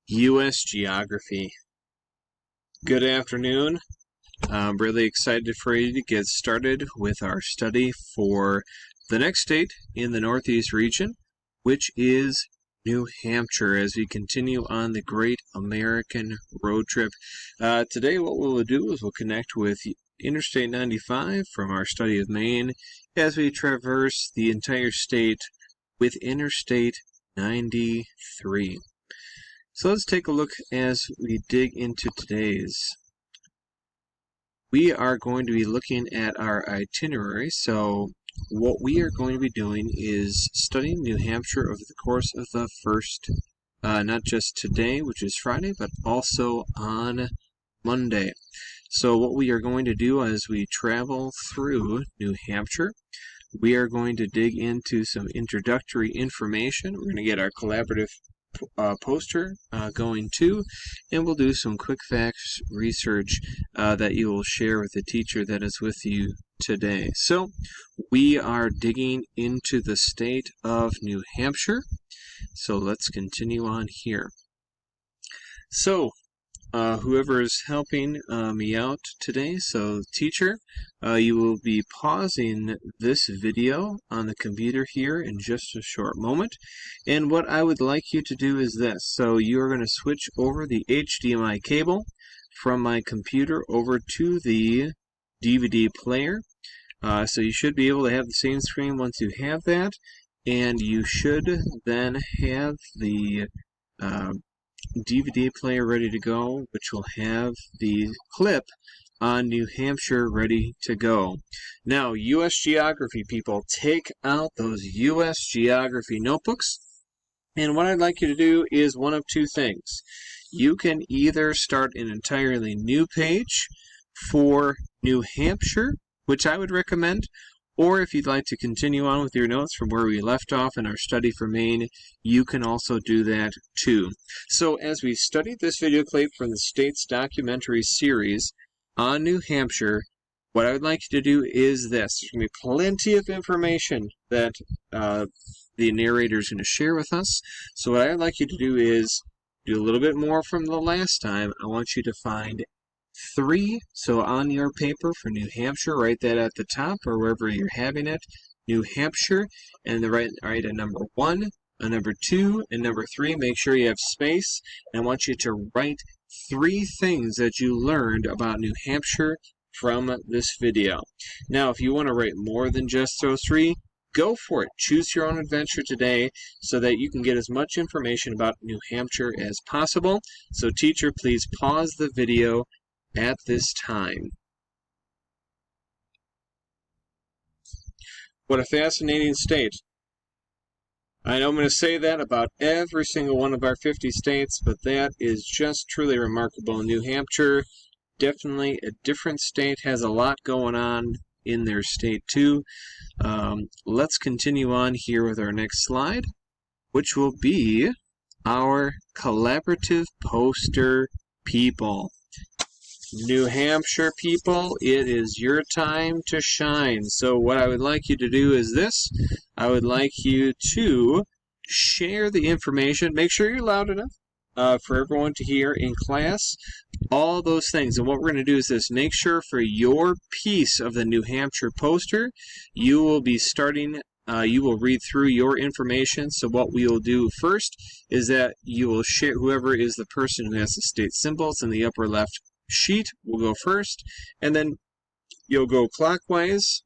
U.S. Geography. Good afternoon. I'm really excited for you to get started with our study for the next state in the Northeast region, which is New Hampshire, as we continue on the Great American Road Trip. Today what we'll do is we'll connect with Interstate 95 from our study of Maine as we traverse the entire state with Interstate 93. So let's take a look as we dig into today's. We are going to be looking at our itinerary. So what we are going to be doing is studying New Hampshire over the course of the first, not just today, which is Friday, but also on Monday. So what we are going to do as we travel through New Hampshire, we are going to dig into some introductory information. We're going to get our collaborative poster going too, and we'll do some quick facts research that you will share with the teacher that is with you today. So we are digging into the state of New Hampshire. So let's continue on here. So whoever is helping me out today, so teacher, you will be pausing this video on the computer here in just a short moment. And what I would like you to do is this. So you are going to switch over the HDMI cable from my computer over to the DVD player. So you should be able to have the same screen once you have that. And you should then have the DVD player ready to go, which will have the clip on New Hampshire ready to go. Now, U.S. Geography people, take out those U.S. Geography notebooks, and what I'd like you to do is one of two things. You can either start an entirely new page for New Hampshire, which I would recommend, or if you'd like to continue on with your notes from where we left off in our study for Maine, you can also do that too. So as we studied this video clip from the state's documentary series on New Hampshire, what I would like you to do is this. There's going to be plenty of information that the narrator is going to share with us. So what I'd like you to do is do a little bit more from the last time. I want you to find 3, so on your paper for New Hampshire, write that at the top or wherever you're having it, New Hampshire, and write a number 1, a number 2, and number 3. Make sure you have space, and I want you to write 3 things that you learned about New Hampshire from this video. Now, if you want to write more than just those 3, go for it. Choose your own adventure today so that you can get as much information about New Hampshire as possible. So teacher, please pause the video at this time. What a fascinating state. I know I'm going to say that about every single one of our 50 states, but that is just truly remarkable. New Hampshire, definitely a different state, has a lot going on in their state too. Let's continue on here with our next slide, which will be our collaborative poster people. New Hampshire people, it is your time to shine. So what I would like you to do is this. I would like you to share the information. Make sure you're loud enough for everyone to hear in class. All those things. And what we're going to do is this. Make sure for your piece of the New Hampshire poster, you will be starting, you will read through your information. So what we will do first is that you will share, whoever is the person who has the state symbols in the upper left sheet will go first, and then you'll go clockwise,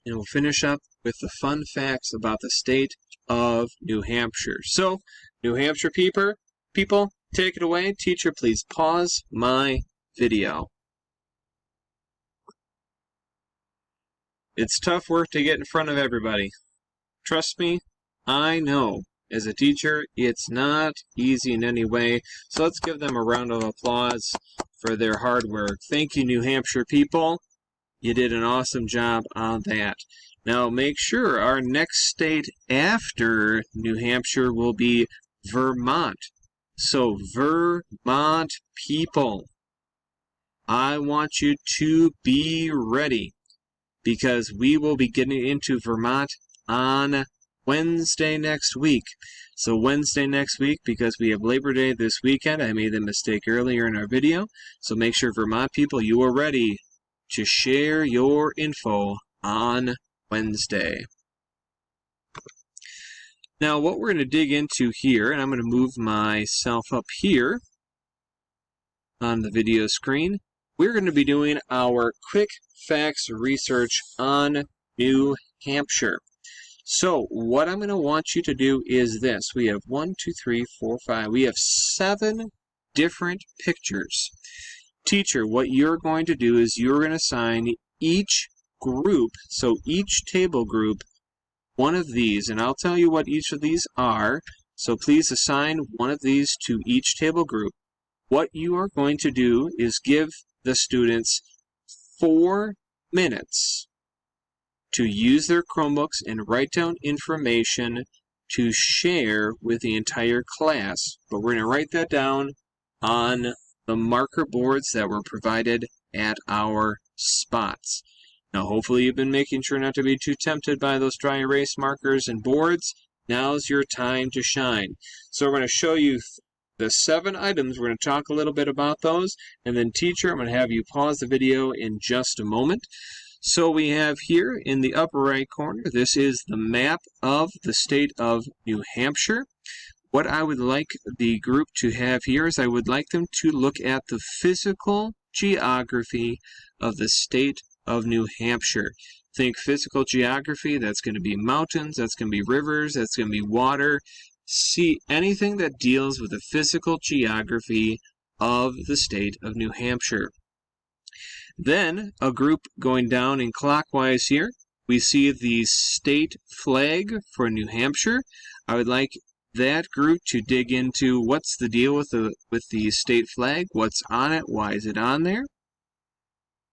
and we'll finish up with the fun facts about the state of New Hampshire. So, New Hampshire people, take it away. Teacher, please pause my video. It's tough work to get in front of everybody. Trust me, I know. As a teacher, it's not easy in any way, so let's give them a round of applause for their hard work. Thank you, New Hampshire people. You did an awesome job on that. Now, make sure our next state after New Hampshire will be Vermont. So, Vermont people, I want you to be ready because we will be getting into Vermont on Wednesday next week. So Wednesday next week, because we have Labor Day this weekend, I made the mistake earlier in our video. So make sure, Vermont people, you are ready to share your info on Wednesday. Now, what we're going to dig into here, and I'm going to move myself up here on the video screen, we're going to be doing our quick facts research on New Hampshire. So what I'm going to want you to do is this. We have 1, 2, 3, 4, 5. We have 7 different pictures. Teacher, what you're going to do is you're going to assign each group, so each table group, one of these. And I'll tell you what each of these are. So please assign one of these to each table group. What you are going to do is give the students 4 minutes to use their Chromebooks and write down information to share with the entire class. But we're going to write that down on the marker boards that were provided at our spots. Now, hopefully you've been making sure not to be too tempted by those dry erase markers and boards. Now's your time to shine. So we're going to show you the 7 items. We're going to talk a little bit about those. And then, teacher, I'm going to have you pause the video in just a moment. So we have here in the upper right corner, this is the map of the state of New Hampshire. What I would like the group to have here is I would like them to look at the physical geography of the state of New Hampshire. Think physical geography, that's going to be mountains, that's going to be rivers, that's going to be water. See anything that deals with the physical geography of the state of New Hampshire. Then, a group going down in clockwise here, we see the state flag for New Hampshire. I would like that group to dig into what's the deal with the state flag, what's on it, why is it on there.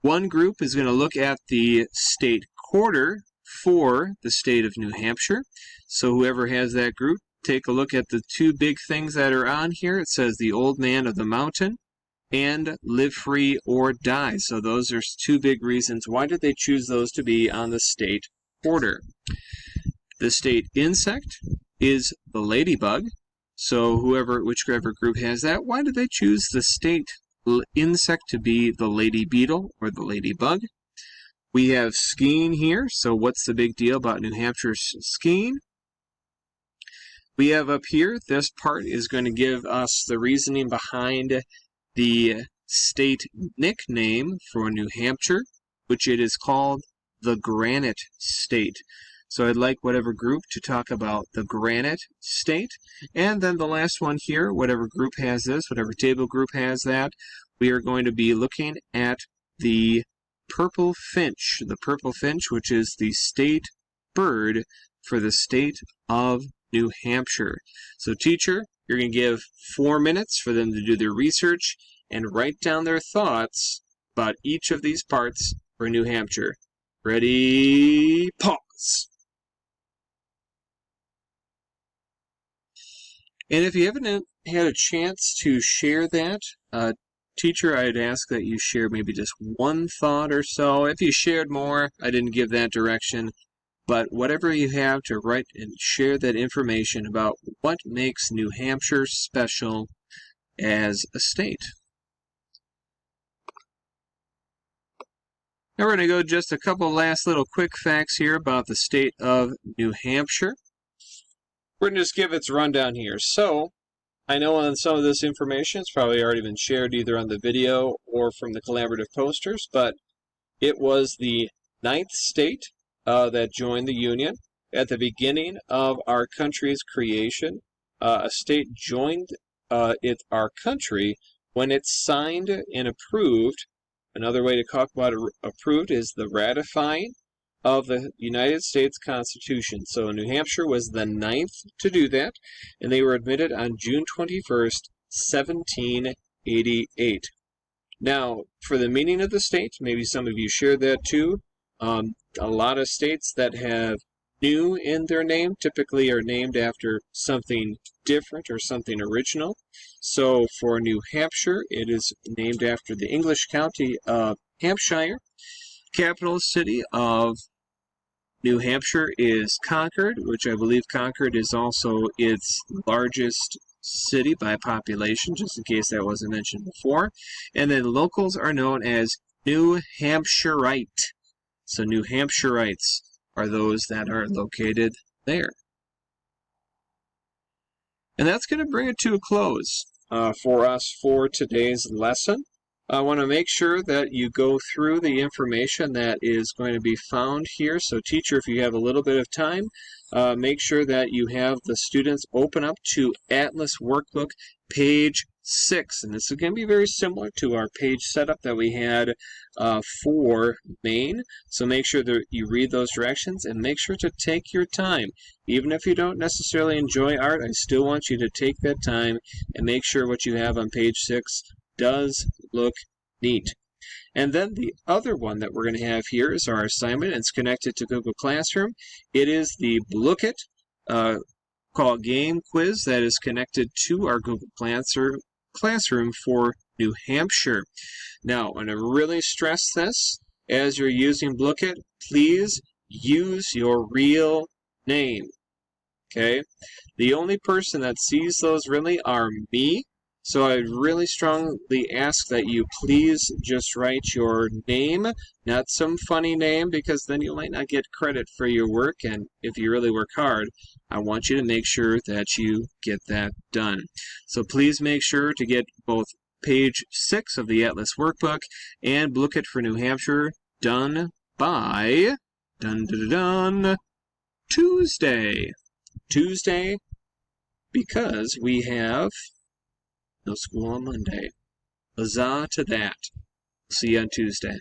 One group is going to look at the state quarter for the state of New Hampshire. So whoever has that group, take a look at the 2 big things that are on here. It says the Old Man of the Mountain and Live Free or Die. So those are 2 big reasons. Why did they choose those to be on the state quarter? The state insect is the ladybug. So whichever group has that, why did they choose the state insect to be the lady beetle or the ladybug? We have skiing here. So what's the big deal about New Hampshire skiing? We have up here, this part is going to give us the reasoning behind the state nickname for New Hampshire, which it is called the Granite State. So I'd like whatever group to talk about the Granite State. And then the last one here, whatever group has this, whatever table group has that, we are going to be looking at the purple finch. The purple finch, which is the state bird for the state of New Hampshire. So teacher, you're going to give 4 minutes for them to do their research and write down their thoughts about each of these parts for New Hampshire. Ready, pause. And if you haven't had a chance to share that, teacher, I'd ask that you share maybe just 1 thought or so. If you shared more, I didn't give that direction. But whatever you have to write and share that information about what makes New Hampshire special as a state. Now we're going to go just a couple last little quick facts here about the state of New Hampshire. We're going to just give its rundown here. So, I know on some of this information, it's probably already been shared either on the video or from the collaborative posters, but it was the 9th state that joined the Union. At the beginning of our country's creation, a state joined our country when it signed and approved. Another way to talk about approved is the ratifying of the United States Constitution. So New Hampshire was the 9th to do that, and they were admitted on June 21st, 1788. Now, for the meaning of the state, maybe some of you shared that too. A lot of states that have new in their name typically are named after something different or something original. So for New Hampshire, it is named after the English county of Hampshire, capital city of New Hampshire is Concord, which I believe Concord is also its largest city by population, just in case that wasn't mentioned before. And then locals are known as New Hampshireite. So New Hampshireites are those that are located there. And that's going to bring it to a close for us for today's lesson. I want to make sure that you go through the information that is going to be found here. So teacher, if you have a little bit of time, make sure that you have the students open up to Atlas Workbook, page 6. And this is going to be very similar to our page setup that we had for Maine. So make sure that you read those directions and make sure to take your time. Even if you don't necessarily enjoy art, I still want you to take that time and make sure what you have on page 6 does look neat. And then the other one that we're going to have here is our assignment. It's connected to Google Classroom. It is the Look It called Game Quiz that is connected to our Google Classroom for New Hampshire. Now, I want to really stress this. As you're using Look It, please use your real name. Okay? The only person that sees those really are me. So I really strongly ask that you please just write your name, not some funny name, because then you might not get credit for your work. And if you really work hard, I want you to make sure that you get that done. So please make sure to get both page 6 of the Atlas Workbook and Look It for New Hampshire done by Tuesday. Tuesday, because we have no school on Monday. Huzzah to that. See you on Tuesday.